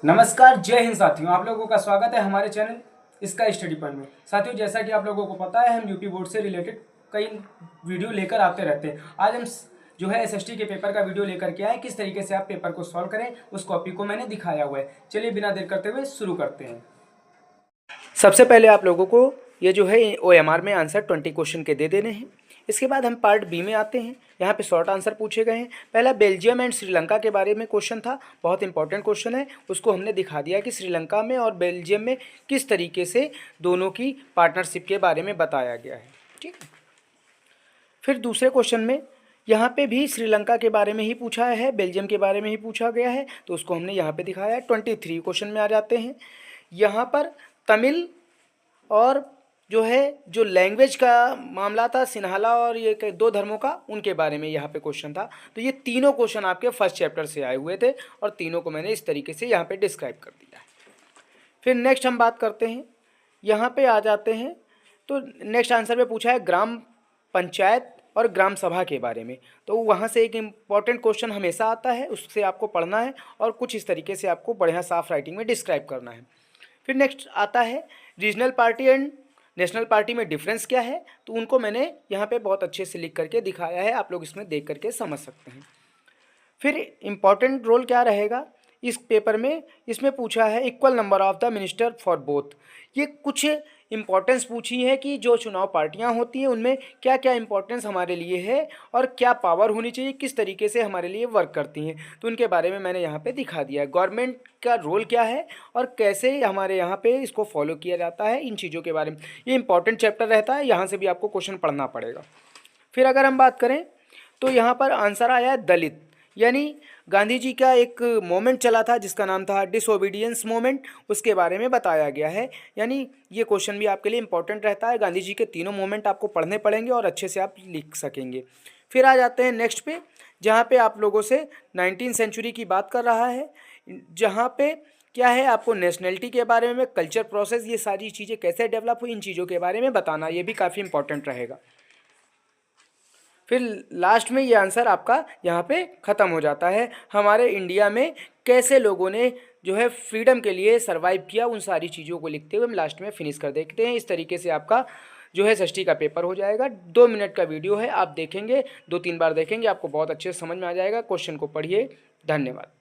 नमस्कार, जय हिंद साथियों। आप लोगों का स्वागत है हमारे चैनल इसका स्टडी पॉइंट में। साथियों, जैसा कि आप लोगों को पता है, हम यूपी बोर्ड से रिलेटेड कई वीडियो लेकर आते रहते हैं। आज हम जो है एसएसटी के पेपर का वीडियो लेकर के आए, किस तरीके से आप पेपर को सॉल्व करें, उस कॉपी को मैंने दिखाया हुआ है। चलिए बिना देर करते हुए शुरू करते हैं। सबसे पहले आप लोगों को ये जो है OMR में आंसर 20 क्वेश्चन के दे देने हैं। इसके बाद हम पार्ट बी में आते हैं। यहाँ पे शॉर्ट आंसर पूछे गए हैं। पहला बेल्जियम एंड श्रीलंका के बारे में क्वेश्चन था, बहुत इंपॉर्टेंट क्वेश्चन है। उसको हमने दिखा दिया कि श्रीलंका में और बेल्जियम में किस तरीके से दोनों की पार्टनरशिप के बारे में बताया गया है। ठीक है। फिर दूसरे क्वेश्चन में यहाँ पे भी श्रीलंका के बारे में ही पूछा है, बेल्जियम के बारे में ही पूछा गया है, तो उसको हमने यहाँ पे दिखाया है। 23 क्वेश्चन में आ जाते हैं। यहाँ पर तमिल और जो लैंग्वेज का मामला था, सिन्हाला और ये दो धर्मों का, उनके बारे में यहाँ पे क्वेश्चन था। तो ये तीनों क्वेश्चन आपके फर्स्ट चैप्टर से आए हुए थे और तीनों को मैंने इस तरीके से यहाँ पे डिस्क्राइब कर दिया है। फिर नेक्स्ट हम बात करते हैं, यहाँ पे आ जाते हैं। तो नेक्स्ट आंसर में पूछा है ग्राम पंचायत और ग्राम सभा के बारे में। तो वहाँ से एक इम्पॉर्टेंट क्वेश्चन हमेशा आता है, उससे आपको पढ़ना है और कुछ इस तरीके से आपको बढ़िया साफ राइटिंग में डिस्क्राइब करना है। फिर नेक्स्ट आता है regional party and national party में डिफरेंस क्या है, तो उनको मैंने यहाँ पे बहुत अच्छे से लिख करके दिखाया है, आप लोग इसमें देख करके समझ सकते हैं। फिर इम्पॉर्टेंट रोल क्या रहेगा इस पेपर में, इसमें पूछा है equal number of the minister for both. ये कुछ इम्पॉर्टेंस पूछी है कि जो चुनाव पार्टियां होती हैं उनमें क्या क्या इम्पोर्टेंस हमारे लिए है और क्या पावर होनी चाहिए, किस तरीके से हमारे लिए वर्क करती हैं, तो उनके बारे में मैंने यहाँ पे दिखा दिया है। गवर्नमेंट का रोल क्या है और कैसे हमारे यहाँ पे इसको फॉलो किया जाता है, इन चीज़ों के बारे में। ये इंपॉर्टेंट चैप्टर रहता है, यहाँ से भी आपको क्वेश्चन पढ़ना पड़ेगा। फिर अगर हम बात करें तो यहाँ पर आंसर आया है दलित, यानी गांधी जी का एक मोमेंट चला था जिसका नाम था डिसओबीडियंस मोमेंट, उसके बारे में बताया गया है। यानी ये क्वेश्चन भी आपके लिए इंपॉर्टेंट रहता है। गांधी जी के तीनों मोमेंट आपको पढ़ने पड़ेंगे और अच्छे से आप लिख सकेंगे। फिर आ जाते हैं नेक्स्ट पे, जहाँ पे आप लोगों से 19वीं सेंचुरी की बात कर रहा है, जहाँ पे क्या है आपको नेशनलिटी के बारे में, कल्चर प्रोसेस, ये सारी चीज़ें कैसे डेवलप हुई, इन चीज़ों के बारे में बताना, ये भी काफ़ी इंपॉर्टेंट रहेगा। फिर लास्ट में ये आंसर आपका यहाँ पे ख़त्म हो जाता है। हमारे इंडिया में कैसे लोगों ने जो है फ्रीडम के लिए सरवाइव किया, उन सारी चीज़ों को लिखते हुए हम लास्ट में फिनिश कर देखते हैं। इस तरीके से आपका जो है एसएसटी का पेपर हो जाएगा। 2 मिनट का वीडियो है, आप देखेंगे, 2-3 बार देखेंगे, आपको बहुत अच्छे से समझ में आ जाएगा। क्वेश्चन को पढ़िए। धन्यवाद।